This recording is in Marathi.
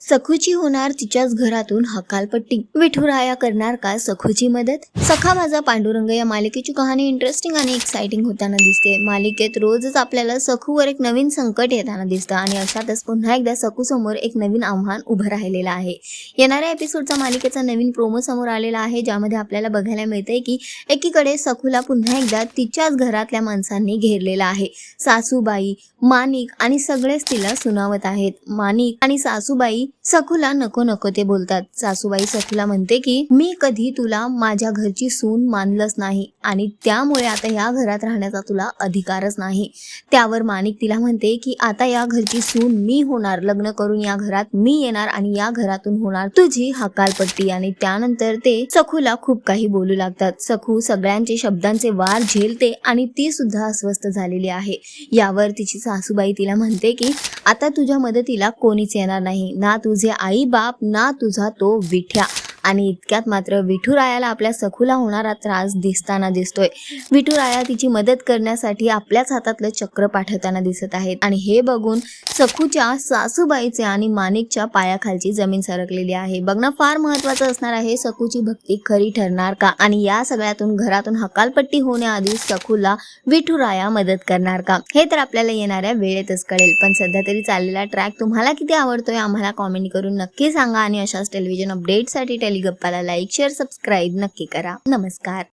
सखूची होणार तिच्याच घरातून हकालपट्टी, विठुराया करणार का सखूची मदत? सखा माझा पांडुरंग या मालिकेची कहाणी इंटरेस्टिंग आणि एक्साइटिंग होताना दिसते. मालिकेत रोजच आपल्याला सखूवर एक नवीन संकट येताना दिसतं आणि अशातच पुन्हा एकदा सखू समोर एक नवीन आव्हान उभं राहिलेलं आहे. येणाऱ्या एपिसोडचा मालिकेचा नवीन प्रोमो समोर आलेला आहे, ज्यामध्ये आपल्याला बघायला मिळतंय की एकीकडे सखूला पुन्हा एकदा तिच्याच घरातल्या माणसांनी घेरलेला आहे. सासूबाई, माणिक आणि सगळेच तिला सुनावत आहेत. माणिक आणि सासूबाई सखूला नको नको ते बोलतात. सासूबाई सखूला म्हणते की मी कधी तुला माझ्या घरची सून मानलंच नाही आणि त्यामुळे आता या घरात राहण्याचा तुला अधिकारच नाही. त्यावर माणिक तिला म्हणते की आता या घरची सून मी होणार, लग्न करून या घरात मी येणार आणि या घरातून होणार तुझी हकालपट्टी. आणि त्यानंतर ते सखूला खूप काही बोलू लागतात. सखू सगळ्यांचे शब्दांचे वार झेलते आणि ती सुद्धा अस्वस्थ झालेली आहे. यावर तिची सासूबाई तिला म्हणते की आता तुझ्या मदतीला कोणीच येणार नाही, ना तुझे आई बाप ना तुझा तो विठ्या. आणि इतक्यात मात्र विठुरायाला आपल्या सखूला होणारा त्रास दिसताना दिसतोय. विठुराया तिची मदत करण्यासाठी आपल्याच हातातलं चक्र पाठवताना दिसत आहेत आणि हे बघून सखूच्या सासूबाईचे आणि माणिकच्या पायाखालची जमीन सरकलेली आहे. बघणं फार महत्वाचं असणार आहे. सखूची भक्ती खरी ठरणार का आणि या सगळ्यातून घरातून हकालपट्टी होण्याआधी सखूला विठुराया मदत करणार का, हे तर आपल्याला येणाऱ्या वेळेतच कळेल. पण सध्या तरी चाललेला ट्रॅक तुम्हाला किती आवडतोय आम्हाला कॉमेंट करून नक्की सांगा आणि अशाच टेलिव्हिजन अपडेटसाठी टेलिगप्पाला लाईक शेअर सबस्क्राईब नक्की करा. नमस्कार.